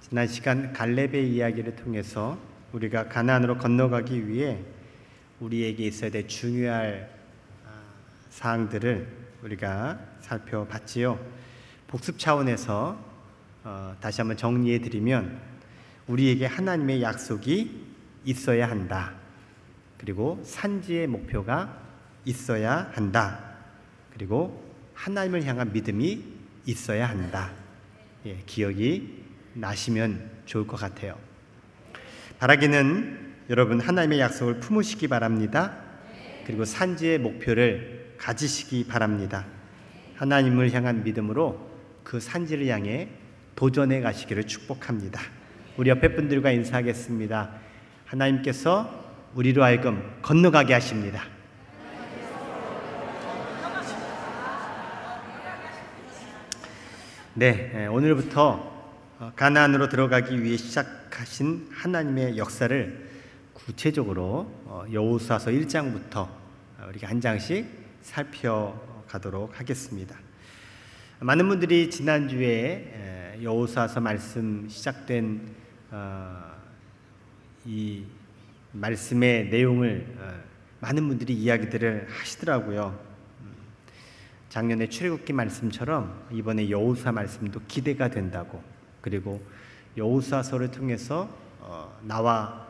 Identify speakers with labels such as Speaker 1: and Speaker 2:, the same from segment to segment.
Speaker 1: 지난 시간 갈렙의 이야기를 통해서 우리가 가나안으로 건너가기 위해 우리에게 있어야 될 중요할 사항들을 우리가 살펴봤지요. 복습 차원에서 다시 한번 정리해 드리면 우리에게 하나님의 약속이 있어야 한다. 그리고 산지의 목표가 있어야 한다. 그리고 하나님을 향한 믿음이 있어야 한다. 기억이 나시면 좋을 것 같아요. 바라기는 여러분 하나님의 약속을 품으시기 바랍니다. 그리고 산지의 목표를 가지시기 바랍니다. 하나님을 향한 믿음으로 그 산지를 향해 도전해 가시기를 축복합니다. 우리 옆에 분들과 인사하겠습니다. 하나님께서 우리로 하여금 건너가게 하십니다. 네, 오늘부터 가나안으로 들어가기 위해 시작하신 하나님의 역사를 구체적으로 여호수아서 1장부터 우리가 한 장씩 살펴가도록 하겠습니다. 많은 분들이 지난주에 여호수아서 말씀 시작된 이 말씀의 내용을 많은 분들이 이야기들을 하시더라고요. 작년에 출애굽기 말씀처럼 이번에 여호수아 말씀도 기대가 된다고, 그리고 여호수아서를 통해서 나와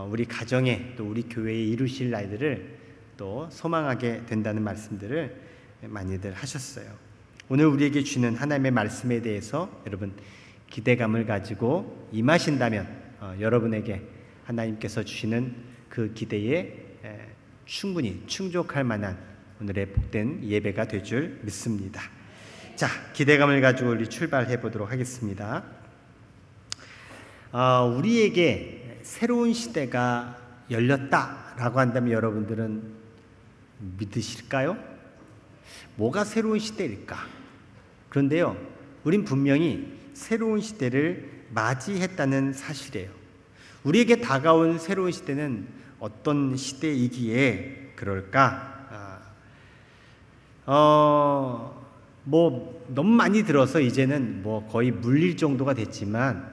Speaker 1: 우리 가정에 또 우리 교회에 이루실 날들을 또 소망하게 된다는 말씀들을 많이들 하셨어요. 오늘 우리에게 주는 하나님의 말씀에 대해서 여러분 기대감을 가지고 임하신다면 여러분에게 하나님께서 주시는 그 기대에 충분히 충족할 만한 오늘의 복된 예배가 될 줄 믿습니다. 자, 기대감을 가지고 우리 출발해 보도록 하겠습니다. 우리에게 새로운 시대가 열렸다라고 한다면 여러분들은 믿으실까요? 뭐가 새로운 시대일까? 그런데요, 우린 분명히 새로운 시대를 맞이했다는 사실이에요. 우리에게 다가온 새로운 시대는 어떤 시대이기에 그럴까? 뭐 너무 많이 들어서 이제는 뭐 거의 물릴 정도가 됐지만,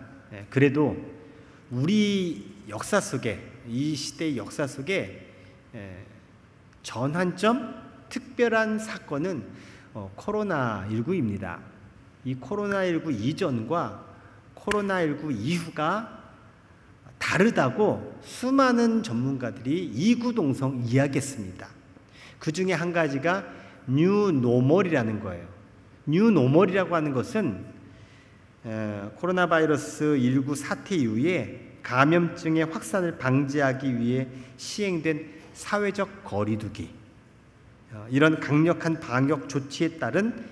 Speaker 1: 그래도 우리 역사 속에, 이 시대의 역사 속에 전환점, 특별한 사건은 코로나19입니다. 이 코로나19 이전과 코로나19 이후가 다르다고 수많은 전문가들이 이구동성 이야기했습니다. 그 중에 한 가지가 뉴노멀이라는 거예요. 뉴노멀이라고 하는 것은 코로나 바이러스 19 사태 이후에 감염증의 확산을 방지하기 위해 시행된 사회적 거리두기, 이런 강력한 방역 조치에 따른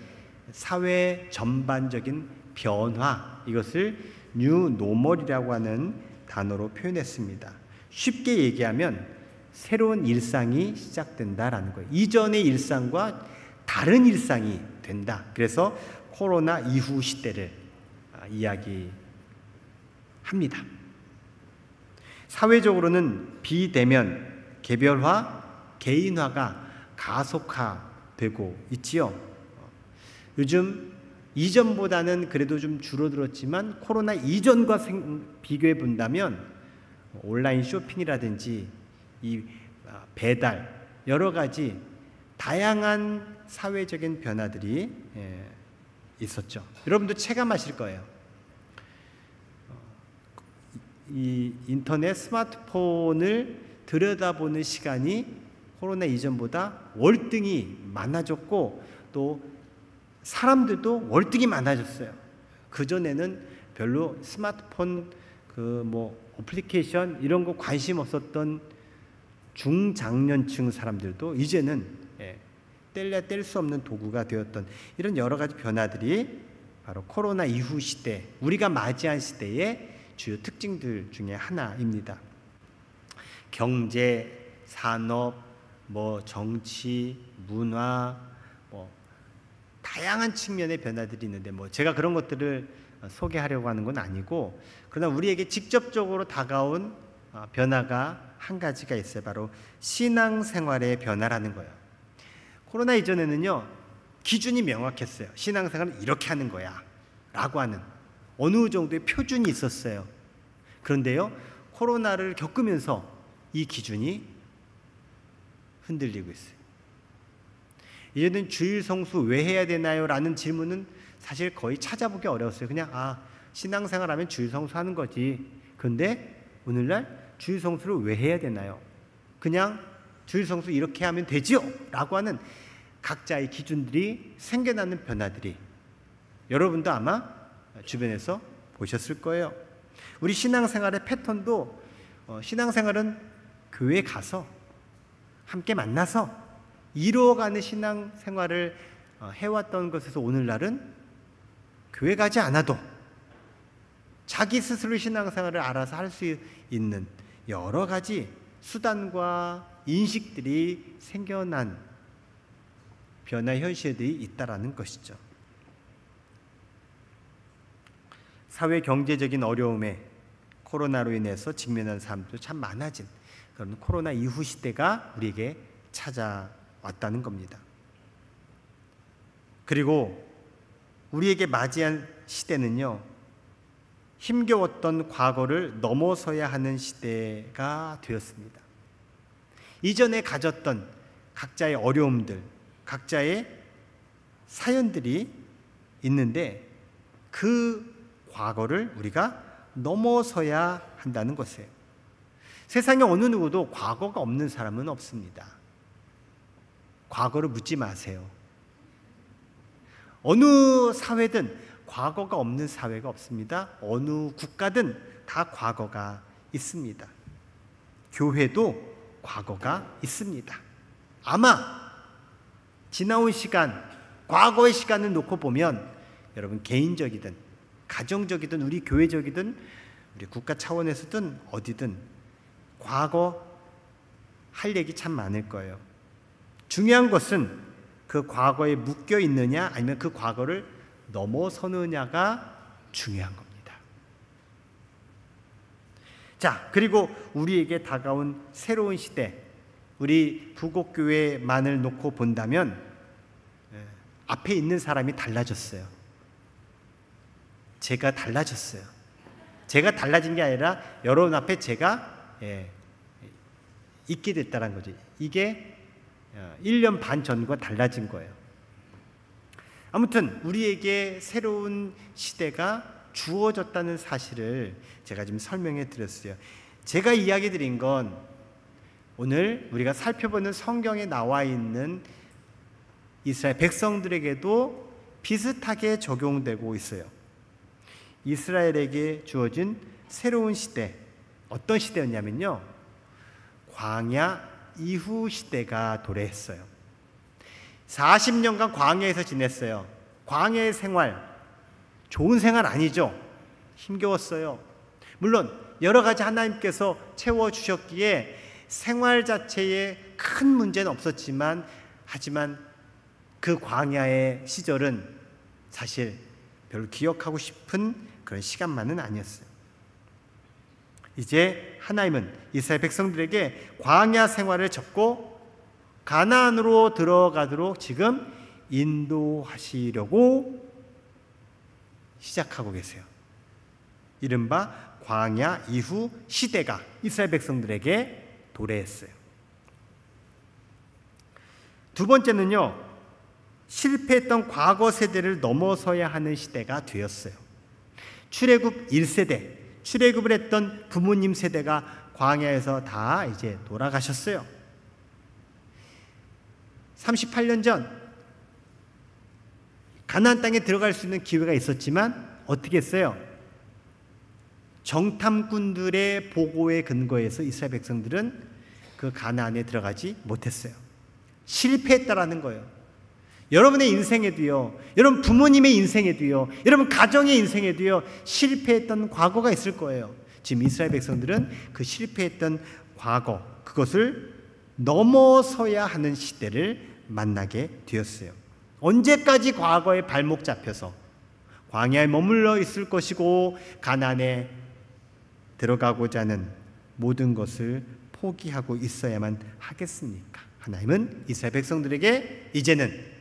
Speaker 1: 사회 전반적인 변화, 이것을 뉴노멀이라고 하는 단어로 표현했습니다. 쉽게 얘기하면 새로운 일상이 시작된다라는 거예요. 이전의 일상과 다른 일상이 된다. 그래서 코로나 이후 시대를 이야기합니다. 사회적으로는 비대면, 개별화, 개인화가 가속화되고 있지요. 요즘 이전보다는 그래도 좀 줄어들었지만 코로나 이전과 비교해 본다면 온라인 쇼핑이라든지 이 배달, 여러 가지 다양한 사회적인 변화들이 있었죠. 여러분도 체감하실 거예요. 이 인터넷, 스마트폰을 들여다보는 시간이 코로나 이전보다 월등히 많아졌고, 또 사람들도 월등히 많아졌어요. 그전에는 별로 스마트폰 어플리케이션 이런 거 관심 없었던 중장년층 사람들도 이제는 뗄래야 뗄 수 없는 도구가 되었던 이런 여러 가지 변화들이 바로 코로나 이후 시대, 우리가 맞이한 시대의 주요 특징들 중에 하나입니다. 경제, 산업, 정치, 문화, 다양한 측면의 변화들이 있는데 제가 그런 것들을 소개하려고 하는 건 아니고, 그러나 우리에게 직접적으로 다가온 변화가 한 가지가 있어요. 바로 신앙생활의 변화라는 거예요. 코로나 이전에는요, 기준이 명확했어요. 신앙생활은 이렇게 하는 거야 라고 하는 어느 정도의 표준이 있었어요. 그런데요, 코로나를 겪으면서 이 기준이 흔들리고 있어요. 이제는 주일 성수 왜 해야 되나요? 라는 질문은 사실 거의 찾아보기 어려웠어요. 그냥 신앙생활하면 주일 성수하는 거지. 그런데 오늘날 주일 성수를 왜 해야 되나요? 그냥 주일 성수 이렇게 하면 되지요? 라고 하는 각자의 기준들이 생겨나는 변화들이 여러분도 아마 주변에서 보셨을 거예요. 우리 신앙생활의 패턴도 신앙생활은 교회에 가서 함께 만나서 이루어가는 신앙생활을 해왔던 것에서 오늘날은 교회 가지 않아도 자기 스스로 신앙생활을 알아서 할 수 있는 여러 가지 수단과 인식들이 생겨난 변화 현실들이 있다라는 것이죠. 사회 경제적인 어려움에 코로나로 인해서 직면한 사람도 참 많아진 그런 코로나 이후 시대가 우리에게 찾아왔다는 겁니다. 그리고 우리에게 맞이한 시대는요, 힘겨웠던 과거를 넘어서야 하는 시대가 되었습니다. 이전에 가졌던 각자의 어려움들, 각자의 사연들이 있는데 그 과거를 우리가 넘어서야 한다는 것이에요. 세상에 어느 누구도 과거가 없는 사람은 없습니다. 과거를 묻지 마세요. 어느 사회든 과거가 없는 사회가 없습니다. 어느 국가든 다 과거가 있습니다. 교회도 과거가 있습니다. 아마 지나온 시간, 과거의 시간을 놓고 보면 여러분 개인적이든 가정적이든 우리 교회적이든 우리 국가 차원에서든 어디든 과거 할 얘기 참 많을 거예요. 중요한 것은 그 과거에 묶여 있느냐 아니면 그 과거를 넘어서느냐가 중요한 겁니다. 자, 그리고 우리에게 다가온 새로운 시대, 우리 부곡교회만을 놓고 본다면 앞에 있는 사람이 달라졌어요. 제가 달라졌어요. 제가 달라진 게 아니라 여러분 앞에 제가 있게 됐다는 거지. 이게 1년 반 전과 달라진 거예요. 아무튼 우리에게 새로운 시대가 주어졌다는 사실을 제가 지금 설명해 드렸어요. 제가 이야기 드린 건 오늘 우리가 살펴보는 성경에 나와 있는 이스라엘 백성들에게도 비슷하게 적용되고 있어요. 이스라엘에게 주어진 새로운 시대, 어떤 시대였냐면요, 광야 이후 시대가 도래했어요. 40년간 광야에서 지냈어요. 광야의 생활, 좋은 생활 아니죠. 힘겨웠어요. 물론 여러 가지 하나님께서 채워주셨기에 생활 자체에 큰 문제는 없었지만 하지만 그 광야의 시절은 사실 별로 기억하고 싶은 그런 시간만은 아니었어요. 이제 하나님은 이스라엘 백성들에게 광야 생활을 접고 가나안으로 들어가도록 지금 인도하시려고 시작하고 계세요. 이른바 광야 이후 시대가 이스라엘 백성들에게 도래했어요. 두 번째는요, 실패했던 과거 세대를 넘어서야 하는 시대가 되었어요. 출애굽 1세대, 출애굽을 했던 부모님 세대가 광야에서 다 이제 돌아가셨어요. 38년 전 가나안 땅에 들어갈 수 있는 기회가 있었지만 어떻게 했어요? 정탐꾼들의 보고에 근거해서 이스라엘 백성들은 그 가나안에 들어가지 못했어요. 실패했다라는 거예요. 여러분의 인생에도요, 여러분 부모님의 인생에도요, 여러분 가정의 인생에도요, 실패했던 과거가 있을 거예요. 지금 이스라엘 백성들은 그 실패했던 과거, 그것을 넘어서야 하는 시대를 만나게 되었어요. 언제까지 과거에 발목 잡혀서 광야에 머물러 있을 것이고 가나안에 들어가고자 하는 모든 것을 포기하고 있어야만 하겠습니까? 하나님은 이스라엘 백성들에게 이제는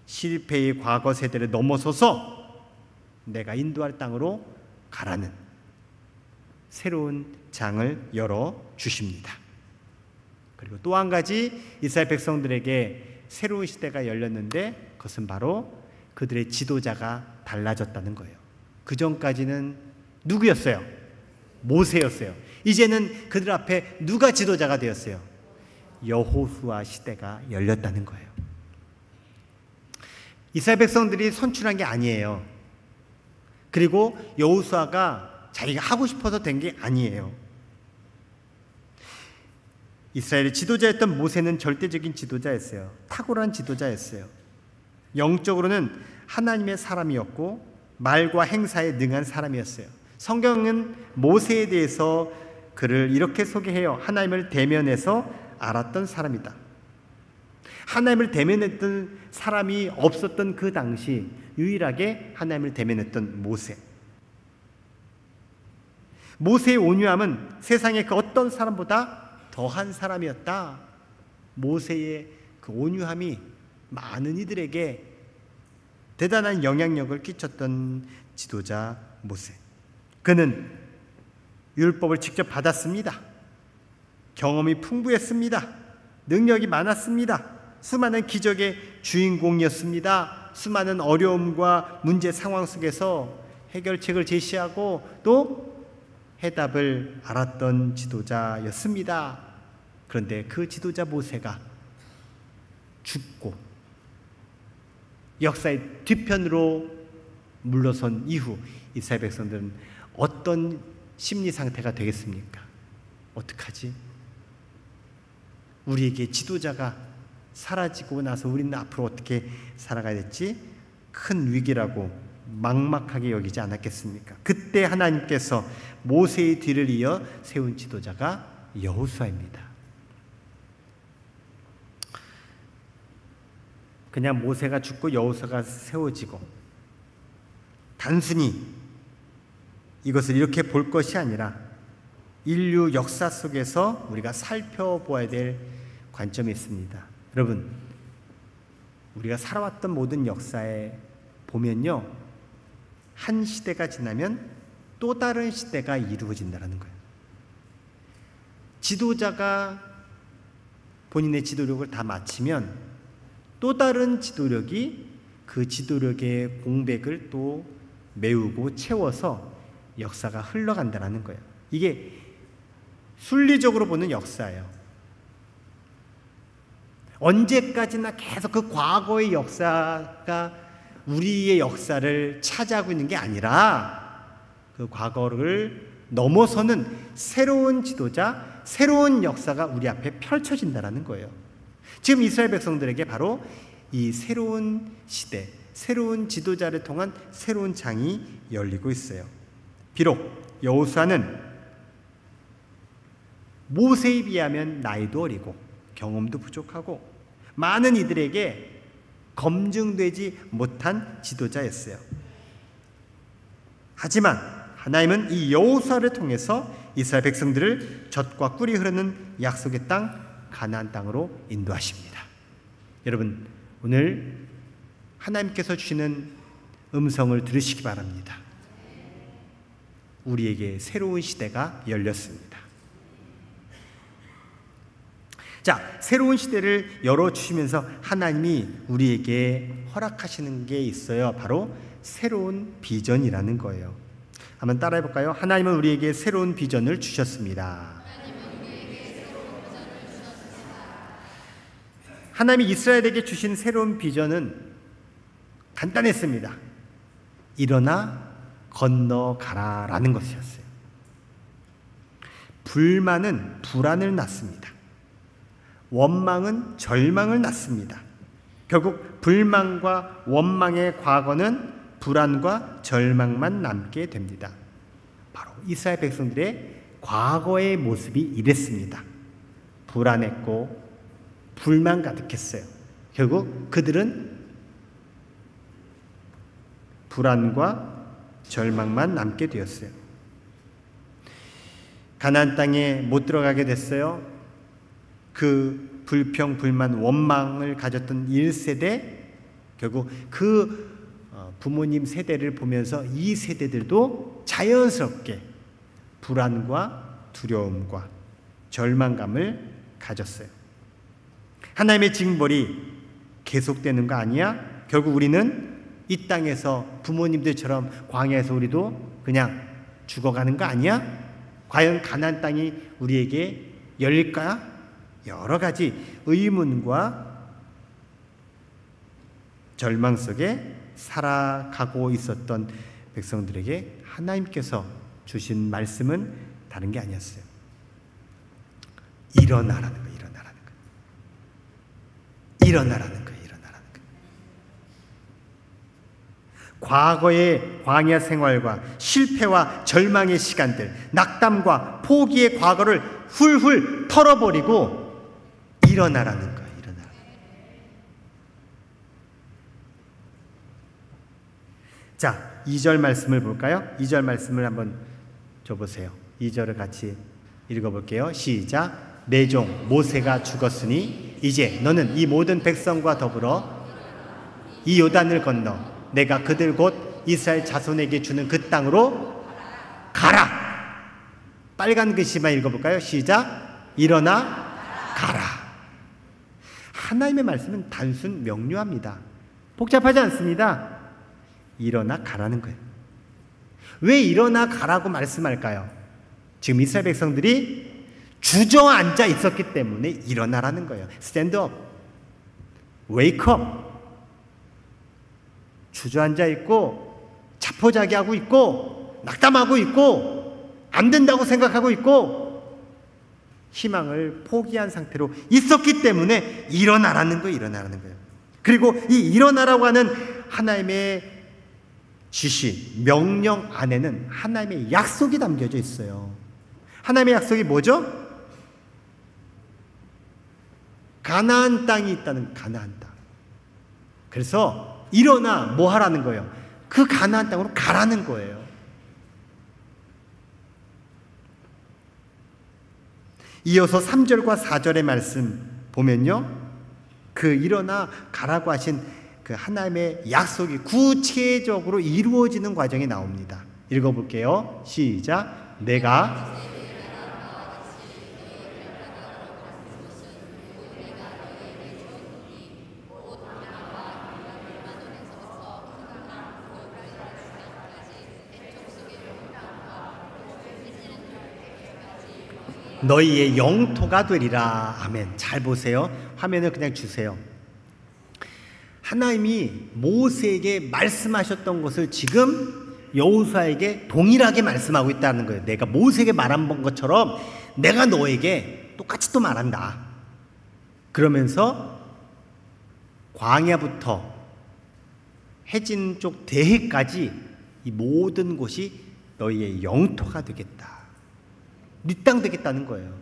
Speaker 1: 실패의 과거 세대를 넘어서서 내가 인도할 땅으로 가라는 새로운 장을 열어 주십니다. 그리고 또 한 가지 이스라엘 백성들에게 새로운 시대가 열렸는데 그것은 바로 그들의 지도자가 달라졌다는 거예요. 그 전까지는 누구였어요? 모세였어요. 이제는 그들 앞에 누가 지도자가 되었어요? 여호수아 시대가 열렸다는 거예요. 이스라엘 백성들이 선출한 게 아니에요. 그리고 여호수아가 자기가 하고 싶어서 된 게 아니에요. 이스라엘의 지도자였던 모세는 절대적인 지도자였어요. 탁월한 지도자였어요. 영적으로는 하나님의 사람이었고 말과 행사에 능한 사람이었어요. 성경은 모세에 대해서 그를 이렇게 소개해요. 하나님을 대면해서 알았던 사람이다. 하나님을 대면했던 사람이 없었던 그 당시 유일하게 하나님을 대면했던 모세. 모세의 온유함은 세상의 그 어떤 사람보다 더한 사람이었다. 모세의 그 온유함이 많은 이들에게 대단한 영향력을 끼쳤던 지도자 모세. 그는 율법을 직접 받았습니다. 경험이 풍부했습니다. 능력이 많았습니다. 수많은 기적의 주인공이었습니다. 수많은 어려움과 문제 상황 속에서 해결책을 제시하고 또 해답을 알았던 지도자였습니다. 그런데 그 지도자 모세가 죽고 역사의 뒤편으로 물러선 이후 이스라엘 백성들은 어떤 심리 상태가 되겠습니까? 어떡하지? 우리에게 지도자가 사라지고 나서 우리는 앞으로 어떻게 살아가야 될지 큰 위기라고 막막하게 여기지 않았겠습니까? 그때 하나님께서 모세의 뒤를 이어 세운 지도자가 여호수아입니다. 그냥 모세가 죽고 여호수아가 세워지고 단순히 이것을 이렇게 볼 것이 아니라 인류 역사 속에서 우리가 살펴보아야 될 관점이 있습니다. 여러분, 우리가 살아왔던 모든 역사에 보면요, 한 시대가 지나면 또 다른 시대가 이루어진다는 거예요. 지도자가 본인의 지도력을 다 마치면 또 다른 지도력이 그 지도력의 공백을 또 메우고 채워서 역사가 흘러간다는 거예요. 이게 순리적으로 보는 역사예요. 언제까지나 계속 그 과거의 역사가 우리의 역사를 차지하고 있는 게 아니라 그 과거를 넘어서는 새로운 지도자, 새로운 역사가 우리 앞에 펼쳐진다는 거예요. 지금 이스라엘 백성들에게 바로 이 새로운 시대, 새로운 지도자를 통한 새로운 장이 열리고 있어요. 비록 여호수아는 모세에 비하면 나이도 어리고 경험도 부족하고 많은 이들에게 검증되지 못한 지도자였어요. 하지만 하나님은 이 여호수아를 통해서 이스라엘 백성들을 젖과 꿀이 흐르는 약속의 땅 가나안 땅으로 인도하십니다. 여러분, 오늘 하나님께서 주시는 음성을 들으시기 바랍니다. 우리에게 새로운 시대가 열렸습니다. 자, 새로운 시대를 열어주시면서 하나님이 우리에게 허락하시는 게 있어요. 바로 새로운 비전이라는 거예요. 한번 따라해 볼까요? 하나님은 우리에게 새로운 비전을 주셨습니다. 하나님이 이스라엘에게 주신 새로운 비전은 간단했습니다. 일어나 건너가라라는 것이었어요. 불만은 불안을 낳습니다. 원망은 절망을 낳습니다. 결국 불만과 원망의 과거는 불안과 절망만 남게 됩니다. 바로 이스라엘 백성들의 과거의 모습이 이랬습니다. 불안했고 불만 가득했어요. 결국 그들은 불안과 절망만 남게 되었어요. 가나안 땅에 못 들어가게 됐어요. 그 불평, 불만, 원망을 가졌던 1세대, 결국 그 부모님 세대를 보면서 이 세대들도 자연스럽게 불안과 두려움과 절망감을 가졌어요. 하나님의 징벌이 계속되는 거 아니야? 결국 우리는 이 땅에서 부모님들처럼 광야에서 우리도 그냥 죽어가는 거 아니야? 과연 가나안 땅이 우리에게 열릴까? 여러 가지 의문과 절망 속에 살아가고 있었던 백성들에게 하나님께서 주신 말씀은 다른 게 아니었어요. 일어나라는 거예요. 일어나라는 거예요. 과거의 광야 생활과 실패와 절망의 시간들, 낙담과 포기의 과거를 훌훌 털어버리고 일어나라는 거예요. 자, 2절 말씀을 볼까요? 2절 말씀을 한번 줘보세요. 2절을 같이 읽어볼게요. 시작. 내 종 모세가 죽었으니 이제 너는 이 모든 백성과 더불어 이 요단을 건너 내가 그들 곧 이스라엘 자손에게 주는 그 땅으로 가라. 빨간 글씨만 읽어볼까요? 시작. 일어나 가라. 하나님의 말씀은 단순 명료합니다. 복잡하지 않습니다. 일어나 가라는 거예요. 왜 일어나 가라고 말씀할까요? 지금 이스라엘 백성들이 주저앉아 있었기 때문에 일어나라는 거예요. Stand up. Wake up. 주저앉아 있고 자포자기하고 있고 낙담하고 있고 안 된다고 생각하고 있고 희망을 포기한 상태로 있었기 때문에 일어나라는 거예요. 그리고 이 일어나라고 하는 하나님의 지시, 명령 안에는 하나님의 약속이 담겨져 있어요. 하나님의 약속이 뭐죠? 가나안 땅이 있다는 가나안 땅. 그래서 일어나 뭐 하라는 거예요? 그 가나안 땅으로 가라는 거예요. 이어서 3절과 4절의 말씀 보면요, 그 일어나 가라고 하신 그 하나님의 약속이 구체적으로 이루어지는 과정이 나옵니다. 읽어볼게요. 시작. 내가 너희의 영토가 되리라. 아멘. 잘 보세요. 화면을 그냥 주세요. 하나님이 모세에게 말씀하셨던 것을 지금 여호수아에게 동일하게 말씀하고 있다는 거예요. 내가 모세에게 말한 것처럼 내가 너에게 똑같이 또 말한다. 그러면서 광야부터 해진 쪽 대해까지 이 모든 곳이 너희의 영토가 되겠다. 네 땅 되겠다는 거예요.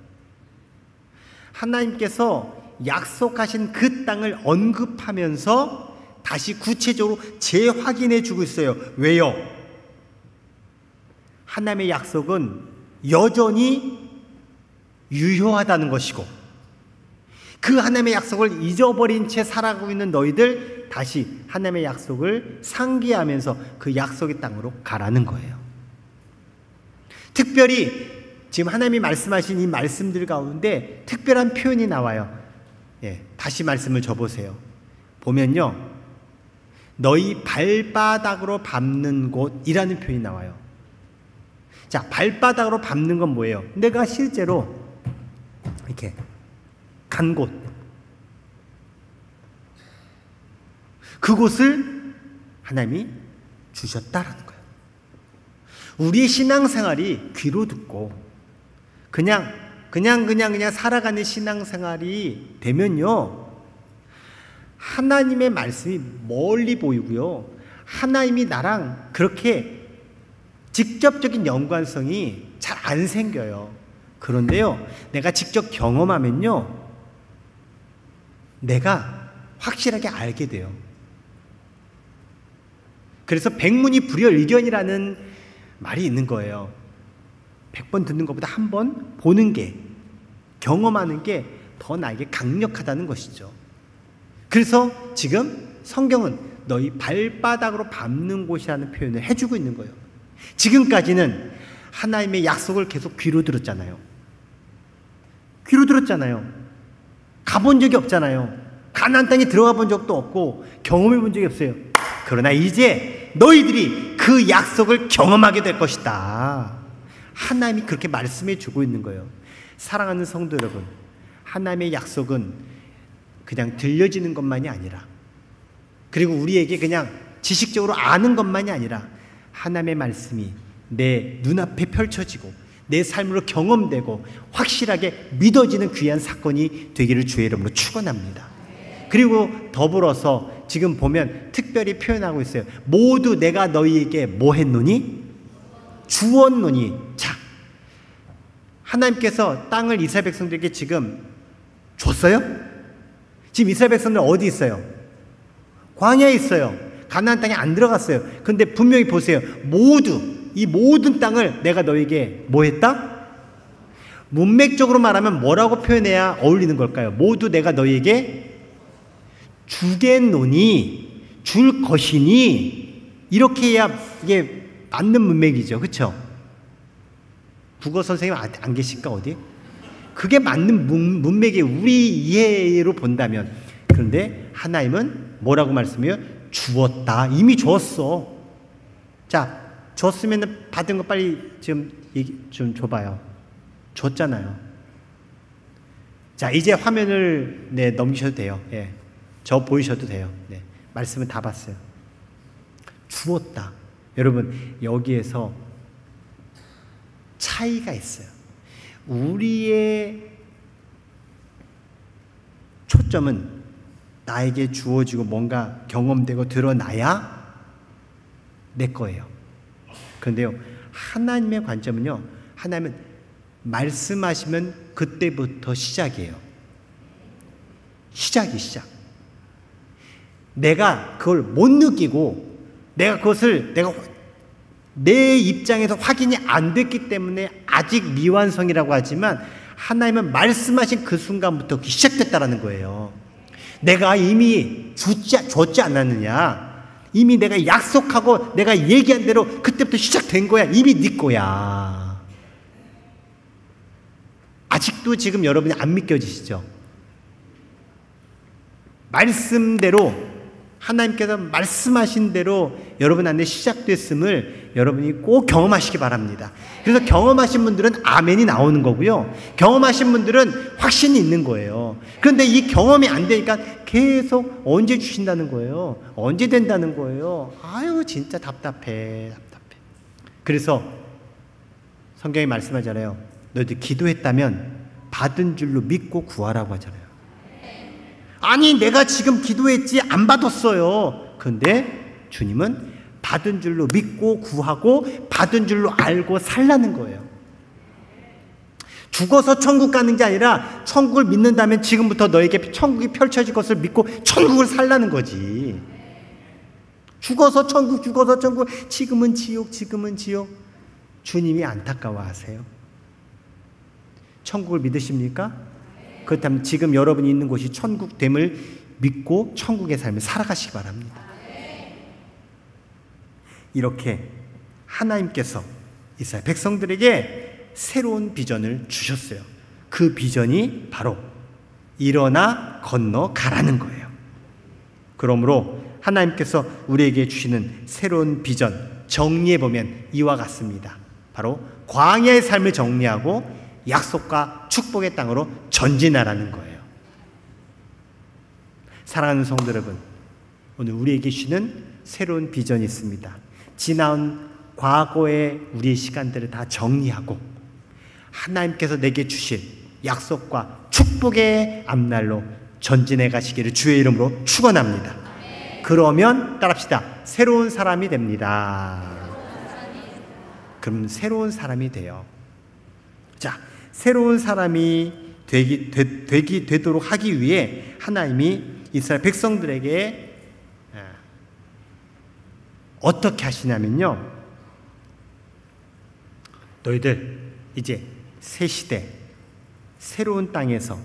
Speaker 1: 하나님께서 약속하신 그 땅을 언급하면서 다시 구체적으로 재확인해 주고 있어요. 왜요? 하나님의 약속은 여전히 유효하다는 것이고, 그 하나님의 약속을 잊어버린 채 살아가고 있는 너희들 다시 하나님의 약속을 상기하면서 그 약속의 땅으로 가라는 거예요. 특별히 지금 하나님이 말씀하신 이 말씀들 가운데 특별한 표현이 나와요. 다시 말씀을 줘보세요. 보면요, 너희 발바닥으로 밟는 곳이라는 표현이 나와요. 자, 발바닥으로 밟는 건 뭐예요? 내가 실제로 이렇게 간 곳, 그곳을 하나님이 주셨다라는 거예요. 우리의 신앙생활이 귀로 듣고 그냥 살아가는 신앙생활이 되면요, 하나님의 말씀이 멀리 보이고요, 하나님이 나랑 그렇게 직접적인 연관성이 잘 안 생겨요. 그런데요, 내가 직접 경험하면요, 내가 확실하게 알게 돼요. 그래서 백문이 불여일견이라는 말이 있는 거예요. 100번 듣는 것보다 한 번 보는 게, 경험하는 게 더 나에게 강력하다는 것이죠. 그래서 지금 성경은 너희 발바닥으로 밟는 곳이라는 표현을 해주고 있는 거예요. 지금까지는 하나님의 약속을 계속 귀로 들었잖아요. 귀로 들었잖아요. 가본 적이 없잖아요. 가나안 땅에 들어가 본 적도 없고 경험해 본 적이 없어요. 그러나 이제 너희들이 그 약속을 경험하게 될 것이다. 하나님이 그렇게 말씀해 주고 있는 거예요. 사랑하는 성도 여러분, 하나님의 약속은 그냥 들려지는 것만이 아니라, 그리고 우리에게 그냥 지식적으로 아는 것만이 아니라 하나님의 말씀이 내 눈앞에 펼쳐지고 내 삶으로 경험되고 확실하게 믿어지는 귀한 사건이 되기를 주의 이름으로 축원합니다. 그리고 더불어서 지금 보면 특별히 표현하고 있어요. 모두 내가 너희에게 뭐 했노니? 주었노니. 자, 하나님께서 땅을 이스라엘 백성들에게 지금 줬어요? 지금 이스라엘 백성들 어디 있어요? 광야에 있어요. 가나안 땅에 안 들어갔어요. 그런데 분명히 보세요. 이 모든 땅을 내가 너에게 뭐 했다? 문맥적으로 말하면 뭐라고 표현해야 어울리는 걸까요? 모두 내가 너에게 주겠노니, 줄 것이니, 이렇게 해야 이게 맞는 문맥이죠. 그렇죠? 국어 선생님 안 계실까 어디? 그게 맞는 문맥이 우리 이해로 본다면. 그런데 하나님은 뭐라고 말씀해요? 주었다. 이미 주었어. 자, 줬으면 받은 거 빨리 좀 줘봐요. 줬잖아요. 자, 이제 화면을 넘기셔도 돼요. 예. 저 보이셔도 돼요. 네. 말씀은 다 봤어요. 주었다. 여러분, 여기에서 차이가 있어요. 우리의 초점은 나에게 주어지고 뭔가 경험되고 드러나야 내 거예요. 그런데요, 하나님의 관점은요, 하나님은 말씀하시면 그때부터 시작이에요. 시작. 내가 그걸 못 느끼고 내가 그것을 내 입장에서 확인이 안 됐기 때문에 아직 미완성이라고 하지만, 하나님은 말씀하신 그 순간부터 시작됐다라는 거예요. 내가 이미 줬지 않았느냐? 이미 내가 약속하고 내가 얘기한 대로 그때부터 시작된 거야. 이미 네 거야. 아직도 지금 여러분이 안 믿겨지시죠? 말씀대로, 하나님께서 말씀하신 대로 여러분 안에 시작됐음을 여러분이 꼭 경험하시기 바랍니다. 그래서 경험하신 분들은 아멘이 나오는 거고요, 경험하신 분들은 확신이 있는 거예요. 그런데 이 경험이 안 되니까 계속 언제 주신다는 거예요? 언제 된다는 거예요? 아유, 진짜 답답해. 그래서 성경이 말씀하잖아요. 너희들 기도했다면 받은 줄로 믿고 구하라고 하잖아요. 아니, 내가 지금 기도했지 안 받았어요. 그런데 주님은 받은 줄로 믿고 구하고 받은 줄로 알고 살라는 거예요. 죽어서 천국 가는 게 아니라 천국을 믿는다면 지금부터 너에게 천국이 펼쳐질 것을 믿고 천국을 살라는 거지. 죽어서 천국, 지금은 지옥. 주님이 안타까워하세요. 천국을 믿으십니까? 그렇다면 지금 여러분이 있는 곳이 천국됨을 믿고 천국의 삶을 살아가시기 바랍니다. 이렇게 하나님께서 이스라엘 백성들에게 새로운 비전을 주셨어요. 그 비전이 바로 일어나 건너가라는 거예요. 그러므로 하나님께서 우리에게 주시는 새로운 비전, 정리해보면 이와 같습니다. 바로 광야의 삶을 정리하고 약속과 축복의 땅으로 전진하라는 거예요. 사랑하는 성도 여러분, 오늘 우리에게 주시는 새로운 비전이 있습니다. 지나온 과거의 우리의 시간들을 다 정리하고 하나님께서 내게 주실 약속과 축복의 앞날로 전진해 가시기를 주의 이름으로 축원합니다. 그러면 따라합시다. 새로운 사람이 됩니다. 그럼 새로운 사람이 돼요. 자, 새로운 사람이 되도록 하기 위해 하나님이 이스라엘 백성들에게 어떻게 하시냐면요, 너희들 이제 새 시대, 새로운 땅에서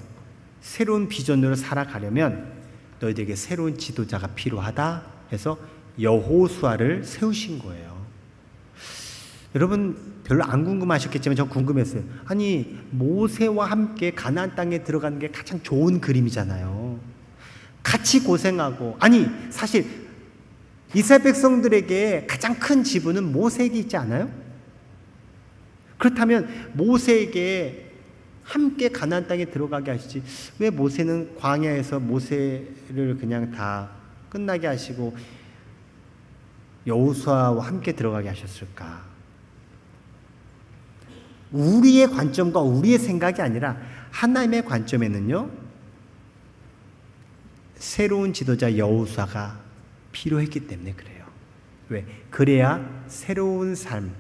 Speaker 1: 새로운 비전으로 살아가려면 너희들에게 새로운 지도자가 필요하다. 해서 여호수아를 세우신 거예요. 여러분 별로 안 궁금하셨겠지만 전 궁금했어요. 아니 모세와 함께 가나안 땅에 들어가는 게 가장 좋은 그림이잖아요. 같이 고생하고, 아니 사실 이스라엘 백성들에게 가장 큰 지분은 모세에게 있지 않아요? 그렇다면 모세에게 함께 가나안 땅에 들어가게 하시지 왜 모세는 광야에서 모세를 그냥 다 끝나게 하시고 여호수아와 함께 들어가게 하셨을까? 우리의 관점과 우리의 생각이 아니라 하나님의 관점에는요, 새로운 지도자 여호수아가 필요했기 때문에 그래요. 왜? 그래야 새로운 삶,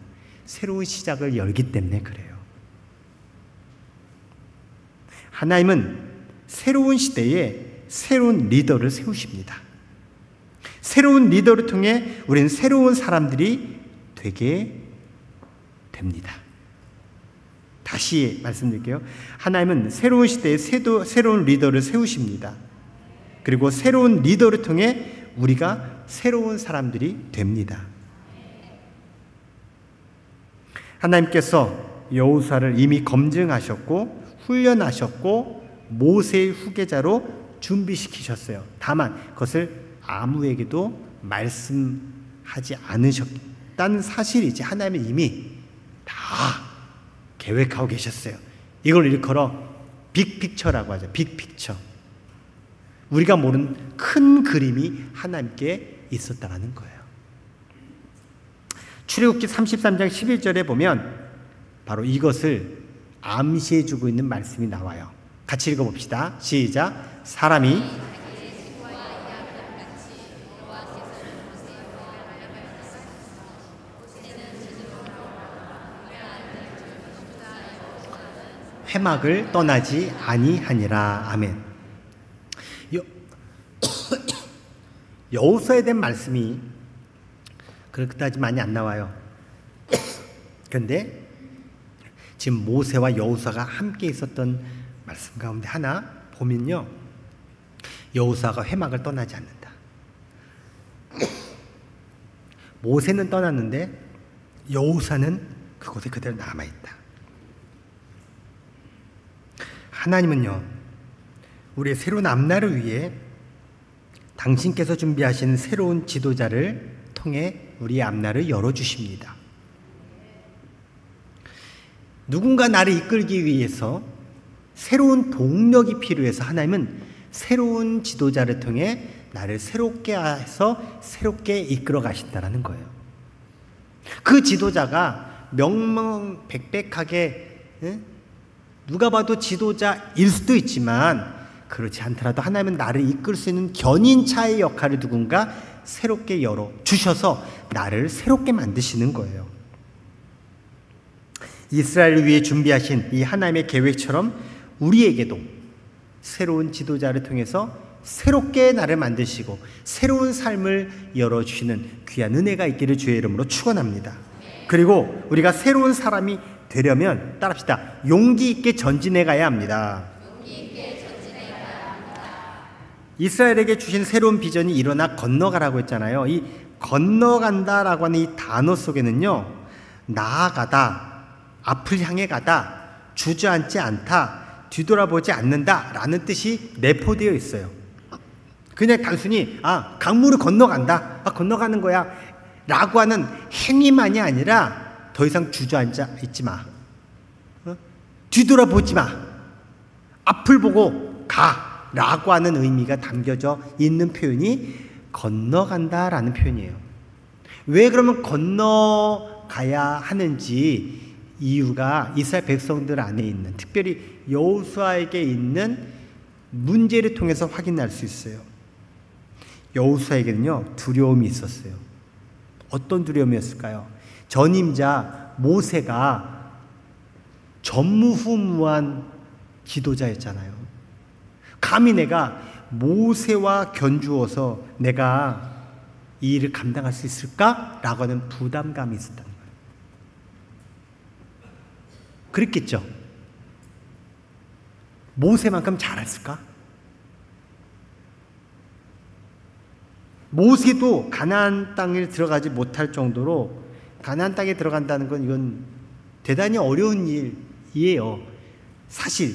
Speaker 1: 새로운 시작을 열기 때문에 그래요. 하나님은 새로운 시대에 새로운 리더를 세우십니다. 새로운 리더를 통해 우리는 새로운 사람들이 되게 됩니다. 다시 말씀드릴게요. 하나님은 새로운 시대에 새로운 리더를 세우십니다. 그리고 새로운 리더를 통해 우리가 새로운 사람들이 됩니다. 하나님께서 여호수아를 이미 검증하셨고 훈련하셨고 모세의 후계자로 준비시키셨어요. 다만 그것을 아무에게도 말씀하지 않으셨다는 사실이지 하나님은 이미 다 계획하고 계셨어요. 이걸 일컬어 빅픽처라고 하죠. 빅픽처. 우리가 모르는 큰 그림이 하나님께 있었다는 거예요. 출애굽기 33장 11절에 보면 바로 이것을 암시해주고 있는 말씀이 나와요. 같이 읽어봅시다. 시작. 사람이 회막을 떠나지 아니하니라. 아멘. 여호수아에 대한 말씀이 그렇게까지 많이 안 나와요. 그런데 지금 모세와 여호수아가 함께 있었던 말씀 가운데 하나 보면요, 여호수아가 회막을 떠나지 않는다. 모세는 떠났는데 여호수아는 그곳에 그대로 남아있다. 하나님은요, 우리의 새로운 앞날을 위해 당신께서 준비하신 새로운 지도자를 통해 우리의 앞날을 열어주십니다. 누군가 나를 이끌기 위해서 새로운 동력이 필요해서 하나님은 새로운 지도자를 통해 나를 새롭게 해서 새롭게 이끌어 가신다는 거예요. 그 지도자가 명명백백하게 누가 봐도 지도자일 수도 있지만 그렇지 않더라도 하나님은 나를 이끌 수 있는 견인차의 역할을 누군가 새롭게 열어주셔서 나를 새롭게 만드시는 거예요. 이스라엘을 위해 준비하신 이 하나님의 계획처럼 우리에게도 새로운 지도자를 통해서 새롭게 나를 만드시고 새로운 삶을 열어주시는 귀한 은혜가 있기를 주의 이름으로 축원합니다. 그리고 우리가 새로운 사람이 되려면 따라합시다. 용기 있게 전진해 가야 합니다. 이스라엘에게 주신 새로운 비전이 일어나 건너가라고 했잖아요. 이 건너간다라고 하는 이 단어 속에는요, 나아가다, 앞을 향해 가다, 주저앉지 않다, 뒤돌아보지 않는다 라는 뜻이 내포되어 있어요. 그냥 단순히 강물을 건너간다, 건너가는 거야 라고 하는 행위만이 아니라 더 이상 주저앉아 있지 마, 뒤돌아보지 마, 앞을 보고 가 라고 하는 의미가 담겨져 있는 표현이 건너간다라는 표현이에요. 왜 그러면 건너가야 하는지 이유가 이스라엘 백성들 안에 있는, 특별히 여호수아에게 있는 문제를 통해서 확인할 수 있어요. 여호수아에게는요, 두려움이 있었어요. 어떤 두려움이었을까요? 전임자 모세가 전무후무한 지도자였잖아요. 감히 내가 모세와 견주어서 내가 이 일을 감당할 수 있을까? 라고 하는 부담감이 있었다는 거예요. 그랬겠죠. 모세만큼 잘했을까? 모세도 가나안 땅에 들어가지 못할 정도로, 가나안 땅에 들어간다는 건 이건 대단히 어려운 일이에요. 사실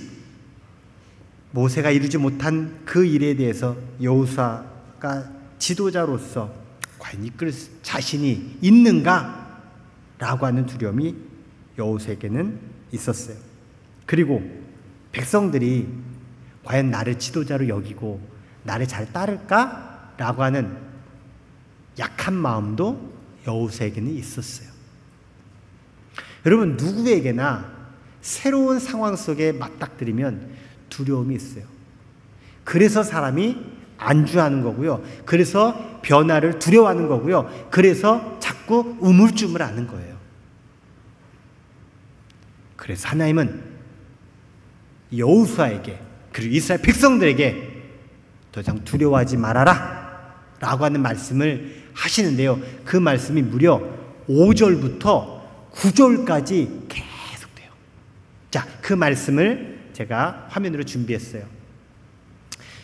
Speaker 1: 모세가 이루지 못한 그 일에 대해서 여호수아가 지도자로서 과연 이끌 자신이 있는가? 라고 하는 두려움이 여호수아에게는 있었어요. 그리고 백성들이 과연 나를 지도자로 여기고 나를 잘 따를까? 라고 하는 약한 마음도 여호수아에게는 있었어요. 여러분, 누구에게나 새로운 상황 속에 맞닥뜨리면 두려움이 있어요. 그래서 사람이 안주하는 거고요. 그래서 변화를 두려워하는 거고요. 그래서 자꾸 우물쭈물하는 거예요. 그래서 하나님은 여호수아에게, 그리고 이스라엘 백성들에게 더 이상 두려워하지 말아라 라고 하는 말씀을 하시는데요. 그 말씀이 무려 5절부터 9절까지 계속돼요. 자, 그 말씀을 제가 화면으로 준비했어요.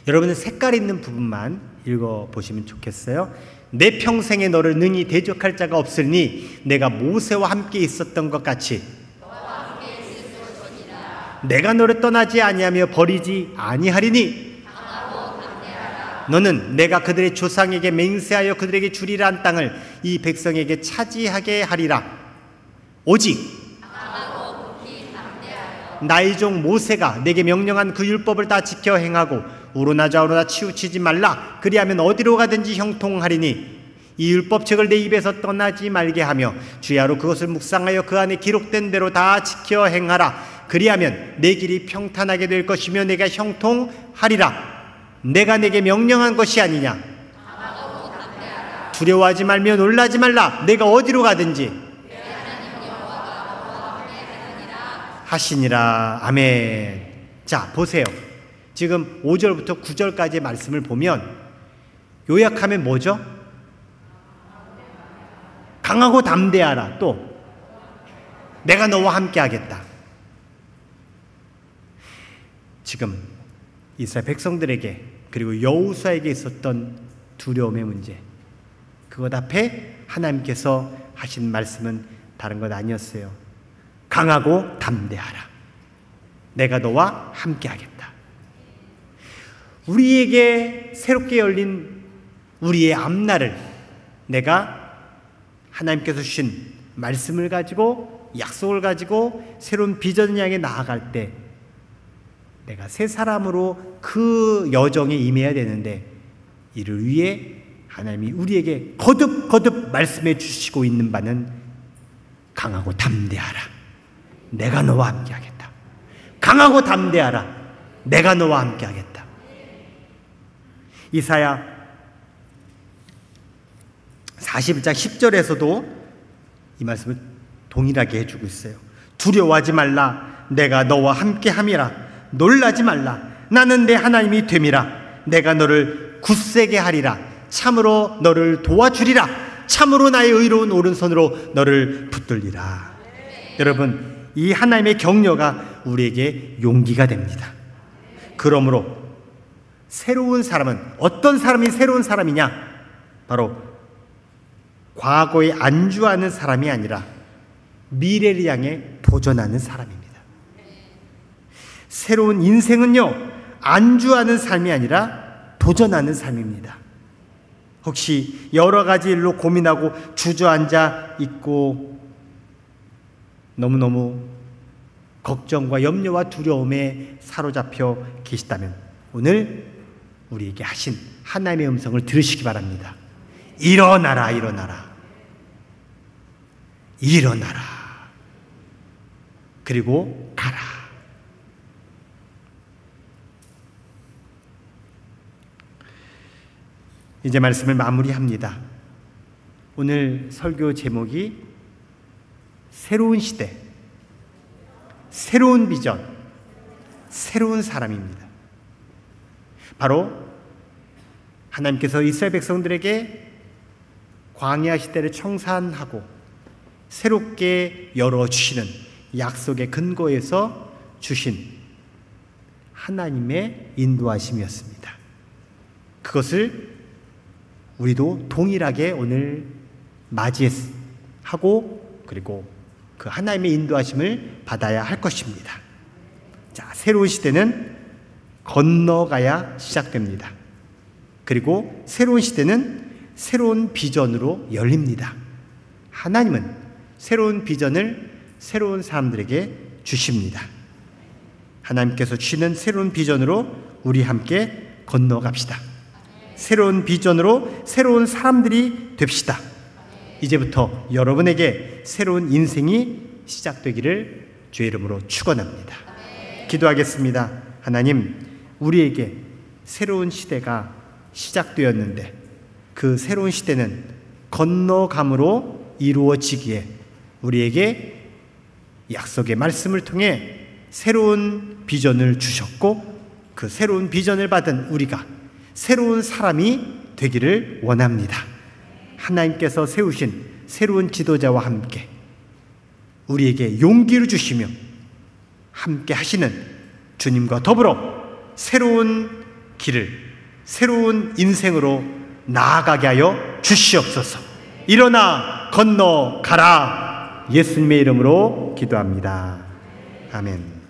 Speaker 1: 여러분은 색깔 있는 부분만 읽어보시면 좋겠어요. 내 평생에 너를 능히 대적할 자가 없으니 내가 모세와 함께 있었던 것 같이 내가 너를 떠나지 아니하며 버리지 아니하리니 너는 내가 그들의 조상에게 맹세하여 그들에게 주리라 한 땅을 이 백성에게 차지하게 하리라. 오직 나의 종 모세가 내게 명령한 그 율법을 다 지켜 행하고 우로나 좌우로나 치우치지 말라. 그리하면 어디로 가든지 형통하리니 이 율법책을 내 입에서 떠나지 말게 하며 주야로 그것을 묵상하여 그 안에 기록된 대로 다 지켜 행하라. 그리하면 내 길이 평탄하게 될 것이며 내가 형통하리라. 내가 내게 명령한 것이 아니냐. 두려워하지 말며 놀라지 말라. 내가 어디로 가든지 하시니라. 아멘. 자, 보세요. 지금 5절부터 9절까지의 말씀을 보면 요약하면 뭐죠? 강하고 담대하라. 또 내가 너와 함께 하겠다. 지금 이스라엘 백성들에게 그리고 여호수아에게 있었던 두려움의 문제, 그것 앞에 하나님께서 하신 말씀은 다른 것 아니었어요. 강하고 담대하라. 내가 너와 함께 하겠다. 우리에게 새롭게 열린 우리의 앞날을 내가 하나님께서 주신 말씀을 가지고 약속을 가지고 새로운 비전을 향해 나아갈 때 내가 새 사람으로 그 여정에 임해야 되는데, 이를 위해 하나님이 우리에게 거듭 말씀해 주시고 있는 바는 강하고 담대하라. 내가 너와 함께 하겠다. 강하고 담대하라. 내가 너와 함께 하겠다. 이사야 41장 10절에서도 이 말씀을 동일하게 해주고 있어요. 두려워하지 말라. 내가 너와 함께 함이라. 놀라지 말라. 나는 내 하나님이 됨이라. 내가 너를 굳세게 하리라. 참으로 너를 도와주리라. 참으로 나의 의로운 오른손으로 너를 붙들리라. 여러분, 이 하나님의 격려가 우리에게 용기가 됩니다. 그러므로 새로운 사람은, 어떤 사람이 새로운 사람이냐? 바로 과거에 안주하는 사람이 아니라 미래를 향해 도전하는 사람입니다. 새로운 인생은요, 안주하는 삶이 아니라 도전하는 삶입니다. 혹시 여러 가지 일로 고민하고 주저앉아 있고 너무너무 걱정과 염려와 두려움에 사로잡혀 계시다면 오늘 우리에게 하신 하나님의 음성을 들으시기 바랍니다. 일어나라, 일어나라. 일어나라. 그리고 가라. 이제 말씀을 마무리합니다. 오늘 설교 제목이 새로운 시대, 새로운 비전, 새로운 사람입니다. 바로 하나님께서 이스라엘 백성들에게 광야 시대를 청산하고 새롭게 열어주시는 약속의 근거에서 주신 하나님의 인도하심이었습니다. 그것을 우리도 동일하게 오늘 맞이하고 그리고 그 하나님의 인도하심을 받아야 할 것입니다. 자, 새로운 시대는 건너가야 시작됩니다. 그리고 새로운 시대는 새로운 비전으로 열립니다. 하나님은 새로운 비전을 새로운 사람들에게 주십니다. 하나님께서 주시는 새로운 비전으로 우리 함께 건너갑시다. 새로운 비전으로 새로운 사람들이 됩시다. 이제부터 여러분에게 새로운 인생이 시작되기를 주의 이름으로 축원합니다. 기도하겠습니다. 하나님, 우리에게 새로운 시대가 시작되었는데 그 새로운 시대는 건너감으로 이루어지기에 우리에게 약속의 말씀을 통해 새로운 비전을 주셨고 그 새로운 비전을 받은 우리가 새로운 사람이 되기를 원합니다. 하나님께서 세우신 새로운 지도자와 함께 우리에게 용기를 주시며 함께 하시는 주님과 더불어 새로운 길을, 새로운 인생으로 나아가게 하여 주시옵소서. 일어나 건너가라. 예수님의 이름으로 기도합니다. 아멘.